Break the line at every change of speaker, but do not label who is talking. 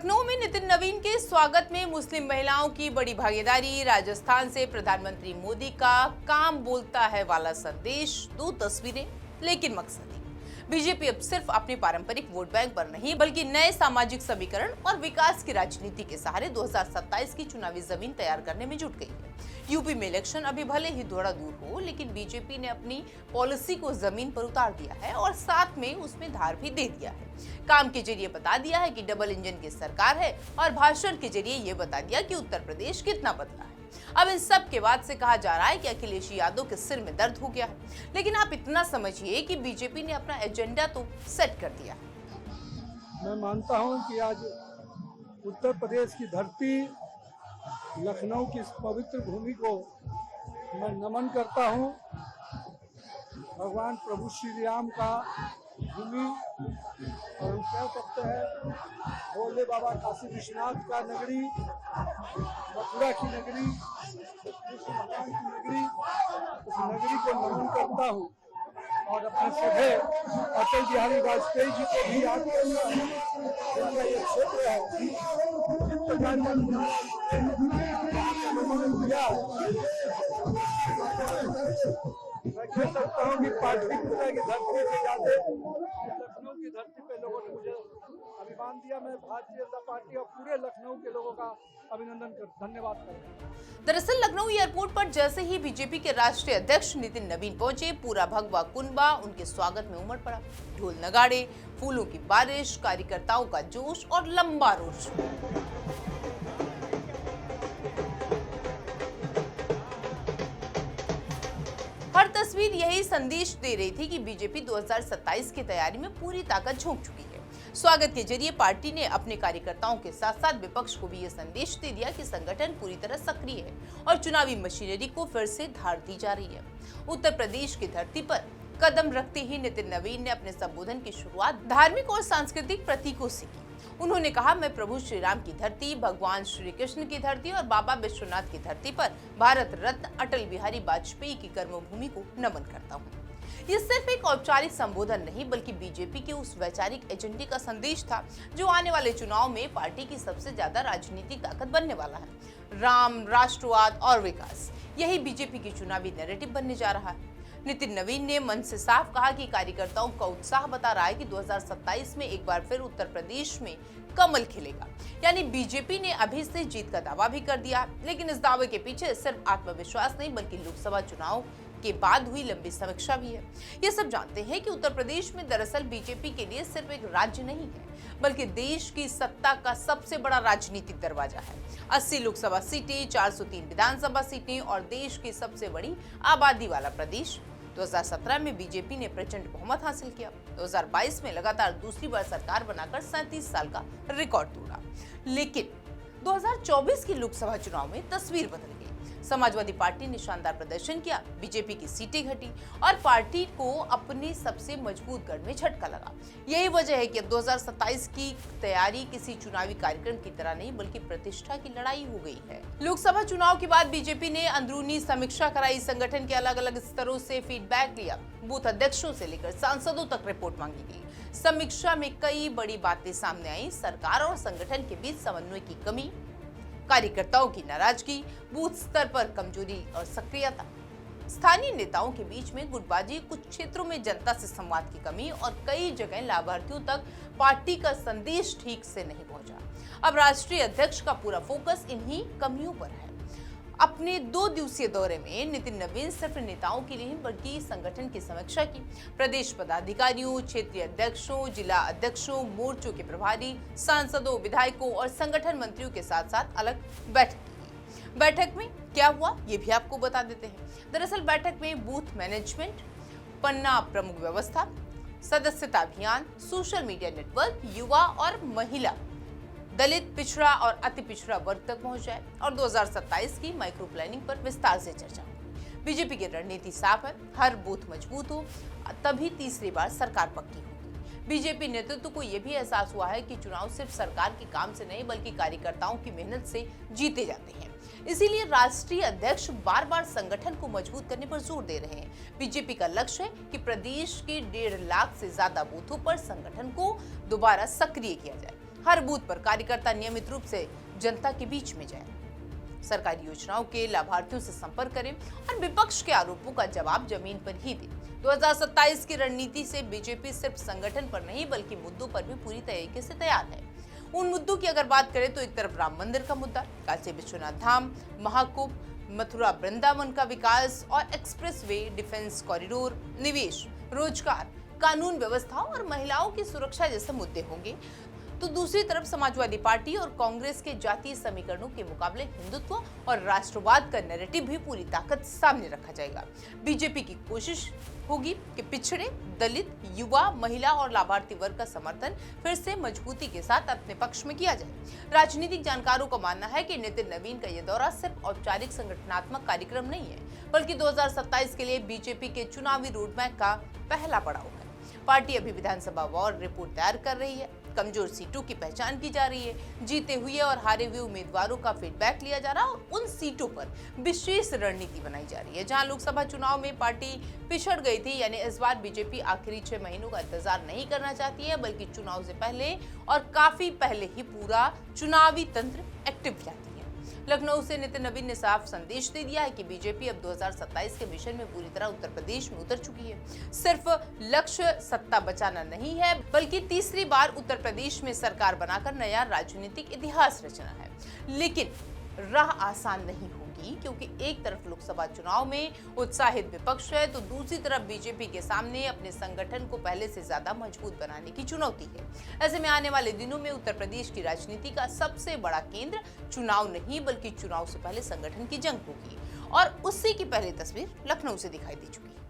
लखनऊ में नितिन नवीन के स्वागत में मुस्लिम महिलाओं की बड़ी भागीदारी। राजस्थान से प्रधानमंत्री मोदी का काम बोलता है वाला संदेश, 2 तस्वीरें लेकिन मकसद एक। बीजेपी अब सिर्फ अपने पारंपरिक वोट बैंक पर नहीं बल्कि नए सामाजिक समीकरण और विकास की राजनीति के सहारे 2027 की चुनावी जमीन तैयार करने में जुट गई है। यूपी में इलेक्शन अभी भले ही थोड़ा दूर हो, लेकिन बीजेपी ने अपनी पॉलिसी को जमीन पर उतार दिया है और साथ में उसमें धार भी दे दिया है। काम के जरिए बता दिया है कि डबल इंजन की सरकार है और भाषण के जरिए ये बता दिया कि उत्तर प्रदेश कितना बदला है। अब इन सब के बाद से कहा जा रहा है कि अखिलेश यादव के सिर में दर्द हो गया है, लेकिन आप इतना समझिए कि बीजेपी ने अपना एजेंडा तो सेट कर दिया।
मैं मानता हूं कि आज उत्तर प्रदेश की धरती, लखनऊ की इस पवित्र भूमि को मैं नमन करता हूं। भगवान प्रभु श्री राम का भूमि, और हम कह सकते हैं भोले बाबा काशी विश्वनाथ का नगरी, मथुरा की नगरी, कृष्ण भगवान की नगरी, उस नगरी को नमन करता हूं और अपने सभे अटल बिहारी वाजपेयी जी को भी याद करता हूं, जिनका ये क्षेत्र है। जिस प्रकार मैं कह सकता हूँ कि पाटलिपुत्र की धरती से ज्यादा लखनऊ की धरती पे लोगों ने मुझे अभिमान दिया। मैं भारतीय जनता पार्टी और पूरे लखनऊ के लोगों का अभिनंदन करता, धन्यवाद करता हूँ।
दरअसल लखनऊ एयरपोर्ट पर जैसे ही बीजेपी के राष्ट्रीय अध्यक्ष नितिन नवीन पहुंचे, पूरा भगवा कुनबा उनके स्वागत में उमड़ पड़ा। ढोल नगाड़े, फूलों की बारिश, कार्यकर्ताओं का जोश और लंबा रोड शो। हर तस्वीर यही संदेश दे रही थी कि बीजेपी 2027 की तैयारी में पूरी ताकत झोंक चुकी है। स्वागत के जरिए पार्टी ने अपने कार्यकर्ताओं के साथ साथ विपक्ष को भी ये संदेश दे दिया कि संगठन पूरी तरह सक्रिय है और चुनावी मशीनरी को फिर से धार दी जा रही है। उत्तर प्रदेश की धरती पर कदम रखते ही नितिन नवीन ने अपने संबोधन की शुरुआत धार्मिक और सांस्कृतिक प्रतीकों से की। उन्होंने कहा, मैं प्रभु श्री राम की धरती, भगवान श्री कृष्ण की धरती और बाबा विश्वनाथ की धरती पर भारत रत्न अटल बिहारी वाजपेयी की कर्मभूमि को नमन करता हूँ। ये सिर्फ एक औपचारिक संबोधन नहीं बल्कि बीजेपी के उस वैचारिक एजेंडे का संदेश था जो आने वाले चुनाव में पार्टी की सबसे ज्यादा राजनीतिक ताकत बनने वाला है। राम, राष्ट्रवाद और विकास, यही बीजेपी की चुनावी नैरेटिव बनने जा रहा है। नितिन नवीन ने मन से साफ कहा कि कार्यकर्ताओं का उत्साह बता रहा है कि 2027 में एक बार फिर उत्तर प्रदेश में कमल खिलेगा। यानी बीजेपी ने अभी से जीत का दावा भी कर दिया, लेकिन इस दावे के पीछे सिर्फ आत्मविश्वास नहीं बल्कि लोकसभा चुनाव के बाद हुई लंबी समीक्षा भी है। ये सब जानते हैं कि उत्तर प्रदेश में दरअसल बीजेपी के लिए सिर्फ एक राज्य नहीं है बल्कि देश की सत्ता का सबसे बड़ा राजनीतिक दरवाजा है। 80 लोकसभा सीटें, 403 विधानसभा सीटें और देश की सबसे बड़ी आबादी वाला प्रदेश। 2017 में बीजेपी ने प्रचंड बहुमत हासिल किया। 2022 में लगातार दूसरी बार सरकार बनाकर 37 साल का रिकॉर्ड तोड़ा। लेकिन 2024 की लोकसभा चुनाव में तस्वीर बदल गई। समाजवादी पार्टी ने शानदार प्रदर्शन किया, बीजेपी की सीटें घटी और पार्टी को अपने सबसे मजबूत गढ़ में झटका लगा। यही वजह है कि अब 2027 की तैयारी किसी चुनावी कार्यक्रम की तरह नहीं बल्कि प्रतिष्ठा की लड़ाई हो गई है। लोकसभा चुनाव के बाद बीजेपी ने अंदरूनी समीक्षा कराई, संगठन के अलग अलग स्तरों से फीडबैक लिया, बूथ अध्यक्षों से लेकर सांसदों तक रिपोर्ट मांगी गई। समीक्षा में कई बड़ी बातें सामने आई। सरकार और संगठन के बीच समन्वय की कमी, कार्यकर्ताओं की नाराजगी, बूथ स्तर पर कमजोरी और सक्रियता, स्थानीय नेताओं के बीच में गुटबाजी, कुछ क्षेत्रों में जनता से संवाद की कमी और कई जगह लाभार्थियों तक पार्टी का संदेश ठीक से नहीं पहुंचा। अब राष्ट्रीय अध्यक्ष का पूरा फोकस इन्हीं कमियों पर है। अपने 2 दिवसीय दौरे में नितिन नवीन सिर्फ नेताओं की नहीं बल्कि संगठन की समीक्षा की। प्रदेश पदाधिकारियों, क्षेत्रीय अध्यक्षों, जिला अध्यक्षों, मोर्चों के प्रभारी, सांसदों, विधायकों और संगठन मंत्रियों के साथ साथ अलग बैठक की। बैठक में क्या हुआ ये भी आपको बता देते हैं। दरअसल बैठक में बूथ मैनेजमेंट, पन्ना प्रमुख व्यवस्था, सदस्यता अभियान, सोशल मीडिया नेटवर्क, युवा और महिला, दलित, पिछड़ा और अति पिछड़ा वर्ग तक पहुंच जाए और 2027 की माइक्रो प्लानिंग पर विस्तार से चर्चा होगी। बीजेपी की रणनीति साफ है, हर बूथ मजबूत हो तभी तीसरी बार सरकार पक्की होगी। बीजेपी नेतृत्व को यह भी एहसास हुआ है कि चुनाव सिर्फ सरकार के काम से नहीं बल्कि कार्यकर्ताओं की मेहनत से जीते जाते हैं। इसीलिए राष्ट्रीय अध्यक्ष बार बार संगठन को मजबूत करने पर जोर दे रहे हैं। बीजेपी का लक्ष्य है कि प्रदेश के 1.5 लाख से ज्यादा बूथों पर संगठन को दोबारा सक्रिय किया जाए हर बूथ पर कार्यकर्ता नियमित रूप से जनता के बीच में जाएं, सरकारी योजनाओं के लाभार्थियों से संपर्क करें और विपक्ष के आरोपों का जवाब जमीन पर ही दें। 2027 की रणनीति से बीजेपी सिर्फ संगठन पर नहीं बल्कि मुद्दों पर भी पूरी तरीके से तैयार है। उन मुद्दों की अगर बात करें तो एक तरफ राम मंदिर का मुद्दा, काशी विश्वनाथ धाम, महाकुंभ, मथुरा वृंदावन का विकास और एक्सप्रेस वे, डिफेंस कॉरिडोर, निवेश, रोजगार, कानून व्यवस्था और महिलाओं की सुरक्षा जैसे मुद्दे होंगे। तो दूसरी तरफ समाजवादी पार्टी और कांग्रेस के जातीय समीकरणों के मुकाबले हिंदुत्व और राष्ट्रवाद का नैरेटिव भी पूरी ताकत सामने रखा जाएगा। बीजेपी की कोशिश होगी कि पिछड़े, दलित, युवा, महिला और लाभार्थी वर्ग का समर्थन फिर से मजबूती के साथ अपने पक्ष में किया जाए। राजनीतिक जानकारों का मानना है कि नितिन नवीन का यह दौरा सिर्फ औपचारिक संगठनात्मक कार्यक्रम नहीं है, बल्कि 2027 के लिए बीजेपी के चुनावी रोडमैप का पहला पड़ाव है। पार्टी अभी विधानसभा वार रिपोर्ट तैयार कर रही है, कमजोर सीटों की पहचान की जा रही है, जीते हुए और हारे हुए उम्मीदवारों का फीडबैक लिया जा रहा है और उन सीटों पर विशेष रणनीति बनाई जा रही है जहां लोकसभा चुनाव में पार्टी पिछड़ गई थी। यानी इस बार बीजेपी आखिरी 6 महीनों का इंतजार नहीं करना चाहती है, बल्कि चुनाव से पहले और काफी पहले ही पूरा चुनावी तंत्र एक्टिव चाहती है। लखनऊ से नितिन नवीन ने साफ संदेश दे दिया है कि बीजेपी अब 2027 के मिशन में पूरी तरह उत्तर प्रदेश में उतर चुकी है। सिर्फ लक्ष्य सत्ता बचाना नहीं है, बल्कि तीसरी बार उत्तर प्रदेश में सरकार बनाकर नया राजनीतिक इतिहास रचना है। लेकिन राह आसान नहीं होगी, क्योंकि एक तरफ लोकसभा चुनाव में उत्साहित विपक्ष है तो दूसरी तरफ बीजेपी के सामने अपने संगठन को पहले से ज्यादा मजबूत बनाने की चुनौती है। ऐसे में आने वाले दिनों में उत्तर प्रदेश की राजनीति का सबसे बड़ा केंद्र चुनाव नहीं बल्कि चुनाव से पहले संगठन की जंग होगी और उसी की पहली तस्वीर लखनऊ से दिखाई दे चुकी है।